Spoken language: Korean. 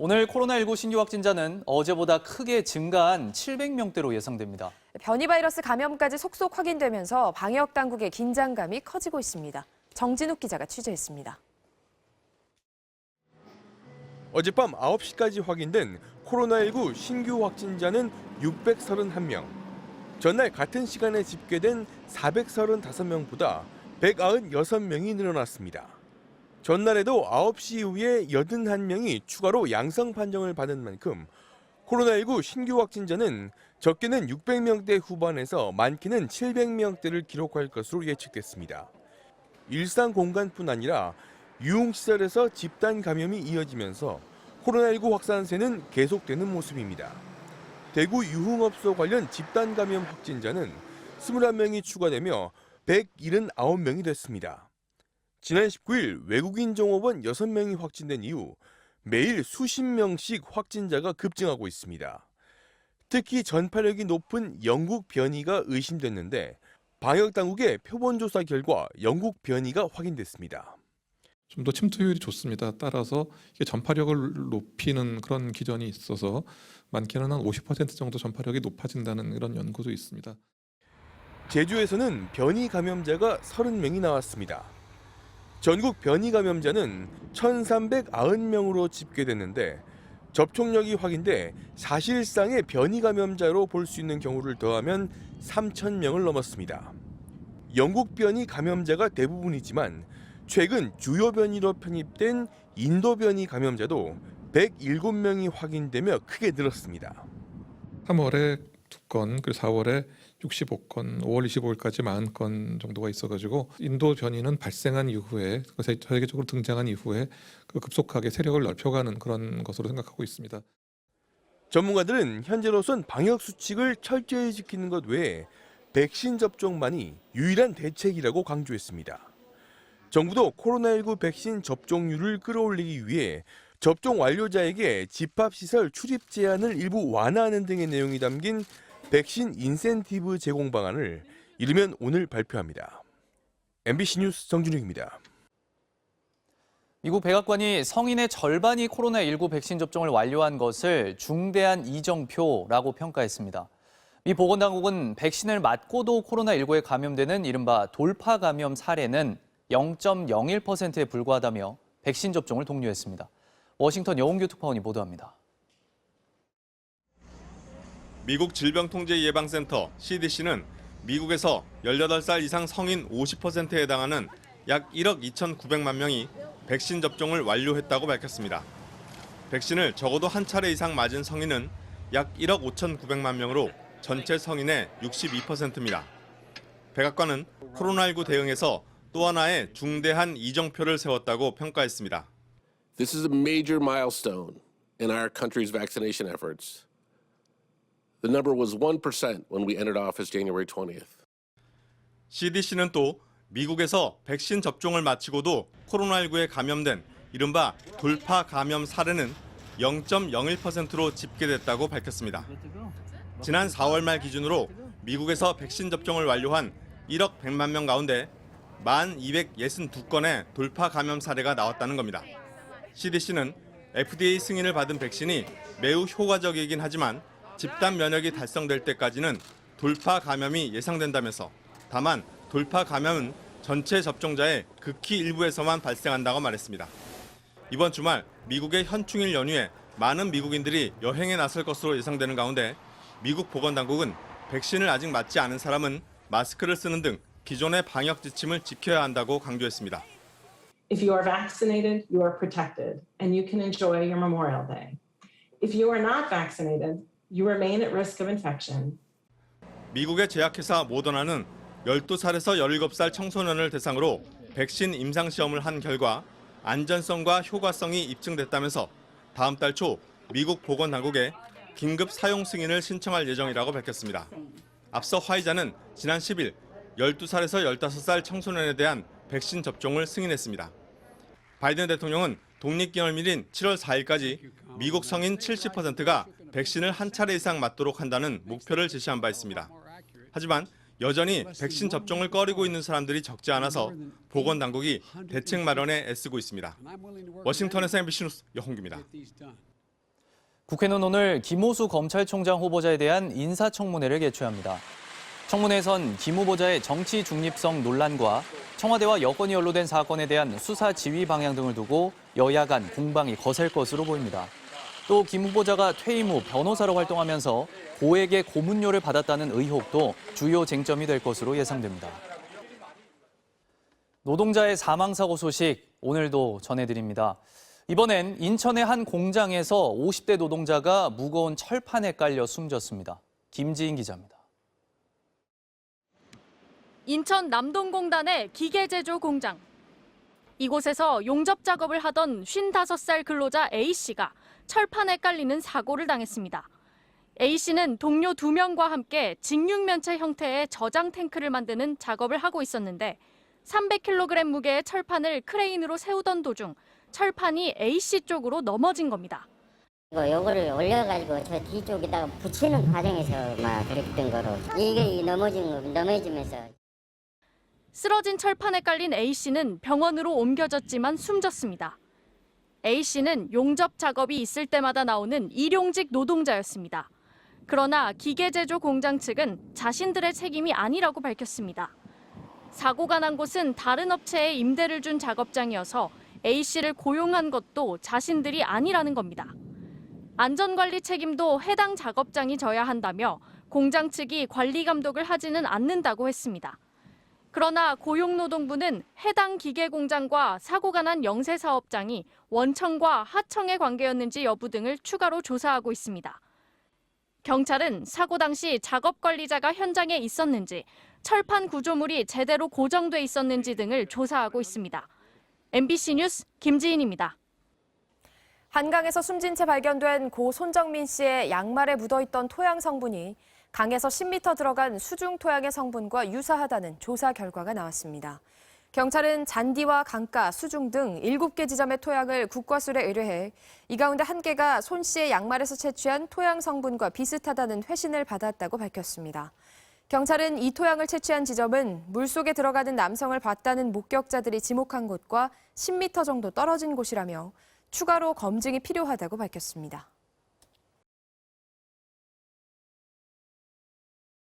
오늘 코로나19 신규 확진자는 어제보다 크게 증가한 700명대로 예상됩니다. 변이 바이러스 감염까지 속속 확인되면서 방역 당국의 긴장감이 커지고 있습니다. 정진욱 기자가 취재했습니다. 어젯밤 9시까지 확인된 코로나19 신규 확진자는 631명. 전날 같은 시간에 집계된 435명보다 196명이 늘어났습니다. 전날에도 9시 이후에 81명이 추가로 양성 판정을 받은 만큼 코로나19 신규 확진자는 적게는 600명대 후반에서 많게는 700명대를 기록할 것으로 예측됐습니다. 일상 공간뿐 아니라 유흥시설에서 집단 감염이 이어지면서 코로나19 확산세는 계속되는 모습입니다. 대구 유흥업소 관련 집단 감염 확진자는 21명이 추가되며 179명이 됐습니다. 지난 19일 외국인 종업원 6명이 확진된 이후 매일 수십 명씩 확진자가 급증하고 있습니다. 특히 전파력이 높은 영국 변이가 의심됐는데 방역당국의 표본조사 결과 영국 변이가 확인됐습니다. 좀 더 침투율이 좋습니다. 따라서 이게 전파력을 높이는 그런 기전이 있어서 많게는 한 50% 정도 전파력이 높아진다는 이런 연구도 있습니다. 제주에서는 변이 감염자가 30명이 나왔습니다. 전국 변이 감염자는 1,390명으로 집계됐는데 접촉력이 확인돼 사실상의 변이 감염자로 볼 수 있는 경우를 더하면 3,000명을 넘었습니다. 영국 변이 감염자가 대부분이지만 최근 주요 변이로 편입된 인도 변이 감염자도 107명이 확인되며 크게 늘었습니다. 3월에 2건, 그리고 4월에 65건, 5월 25일까지 40건 정도가 있어가지고 인도 변이는 발생한 이후에 세계적으로 등장한 이후에 급속하게 세력을 넓혀가는 그런 것으로 생각하고 있습니다. 전문가들은 현재로선 방역 수칙을 철저히 지키는 것 외에 백신 접종만이 유일한 대책이라고 강조했습니다. 정부도 코로나19 백신 접종률을 끌어올리기 위해 접종 완료자에게 집합시설 출입 제한을 일부 완화하는 등의 내용이 담긴 백신 인센티브 제공 방안을 이르면 오늘 발표합니다. MBC 뉴스 정준욱입니다. 미국 백악관이 성인의 절반이 코로나19 백신 접종을 완료한 것을 중대한 이정표라고 평가했습니다. 미 보건당국은 백신을 맞고도 코로나19에 감염되는 이른바 돌파 감염 사례는 0.01%에 불과하다며 백신 접종을 독려했습니다. 워싱턴 여홍규 특파원이 보도합니다. 미국 질병통제예방센터 CDC는 미국에서 18살 이상 성인 50%에 해당하는 약 1억 2,900만 명이 백신 접종을 완료했다고 밝혔습니다. 백신을 적어도 한 차례 이상 맞은 성인은 약 1억 5,900만 명으로 전체 성인의 62%입니다. 백악관은 코로나19 대응에서 또 하나의 중대한 이정표를 세웠다고 평가했습니다. This is a major milestone in our country's vaccination efforts. The number was 1% when we entered office January 20th. CDC는 또 미국에서 백신 접종을 마치고도 코로나19에 감염된 이른바 돌파 감염 사례는 0.01%로 집계됐다고 밝혔습니다. 지난 4월 말 기준으로 미국에서 백신 접종을 완료한 1억 100만 명 가운데 1,262건의 돌파 감염 사례가 나왔다는 겁니다. CDC는 FDA 승인을 받은 백신이 매우 효과적이긴 하지만 집단 면역이 달성될 때까지는 돌파 감염이 예상된다면서 다만 돌파 감염은 전체 접종자의 극히 일부에서만 발생한다고 말했습니다. 이번 주말 미국의 현충일 연휴에 많은 미국인들이 여행에 나설 것으로 예상되는 가운데 미국 보건당국은 백신을 아직 맞지 않은 사람은 마스크를 쓰는 등 기존의 방역 지침을 지켜야 한다고 강조했습니다. If you are vaccinated, you are protected, and you can enjoy your Memorial Day. If you are not vaccinated, you remain at risk of infection. 미국의 제약회사 모더나는 12살에서 17살 청소년을 대상으로 백신 임상시험을 한 결과 안전성과 효과성이 입증됐다면서 다음 달 초 미국 보건당국에 긴급 사용 승인을 신청할 예정이라고 밝혔습니다. 앞서 화이자는 지난 10일 12살에서 15살 청소년에 대한 백신 접종을 승인했습니다. 바이든 대통령은 독립기념일인 7월 4일까지 미국 성인 70%가 백신을 한 차례 이상 맞도록 한다는 목표를 제시한 바 있습니다. 하지만 여전히 백신 접종을 꺼리고 있는 사람들이 적지 않아서 보건당국이 대책 마련에 애쓰고 있습니다. 워싱턴에서 MBC 뉴스 여홍규입니다. 국회는 오늘 김호수 검찰총장 후보자에 대한 인사청문회를 개최합니다. 청문회에선 김 후보자의 정치 중립성 논란과 청와대와 여권이 연루된 사건에 대한 수사 지휘 방향 등을 두고 여야 간 공방이 거셀 것으로 보입니다. 또 김 후보자가 퇴임 후 변호사로 활동하면서 고액의 고문료를 받았다는 의혹도 주요 쟁점이 될 것으로 예상됩니다. 노동자의 사망사고 소식 오늘도 전해드립니다. 이번엔 인천의 한 공장에서 50대 노동자가 무거운 철판에 깔려 숨졌습니다. 김지인 기자입니다. 인천 남동공단의 기계제조 공장. 이곳에서 용접 작업을 하던 55살 근로자 A씨가 철판에 깔리는 사고를 당했습니다. A씨는 동료 2명과 함께 직육면체 형태의 저장 탱크를 만드는 작업을 하고 있었는데 300kg 무게의 철판을 크레인으로 세우던 도중 철판이 A씨 쪽으로 넘어진 겁니다. 요거를 올려가지고 저 뒤쪽에다가 붙이는 과정에서 막 그랬던 거로 이게 넘어지면서 쓰러진 철판에 깔린 A씨는 병원으로 옮겨졌지만 숨졌습니다. A씨는 용접 작업이 있을 때마다 나오는 일용직 노동자였습니다. 그러나 기계제조 공장 측은 자신들의 책임이 아니라고 밝혔습니다. 사고가 난 곳은 다른 업체에 임대를 준 작업장이어서 A씨를 고용한 것도 자신들이 아니라는 겁니다. 안전관리 책임도 해당 작업장이 져야 한다며 공장 측이 관리 감독을 하지는 않는다고 했습니다. 그러나 고용노동부는 해당 기계공장과 사고가 난 영세사업장이 원청과 하청의 관계였는지 여부 등을 추가로 조사하고 있습니다. 경찰은 사고 당시 작업관리자가 현장에 있었는지, 철판 구조물이 제대로 고정돼 있었는지 등을 조사하고 있습니다. MBC 뉴스 김지인입니다. 한강에서 숨진 채 발견된 고 손정민 씨의 양말에 묻어있던 토양 성분이 강에서 10m 들어간 수중 토양의 성분과 유사하다는 조사 결과가 나왔습니다. 경찰은 잔디와 강가, 수중 등 7개 지점의 토양을 국과수에 의뢰해 이 가운데 1개가 손 씨의 양말에서 채취한 토양 성분과 비슷하다는 회신을 받았다고 밝혔습니다. 경찰은 이 토양을 채취한 지점은 물속에 들어가는 남성을 봤다는 목격자들이 지목한 곳과 10m 정도 떨어진 곳이라며 추가로 검증이 필요하다고 밝혔습니다.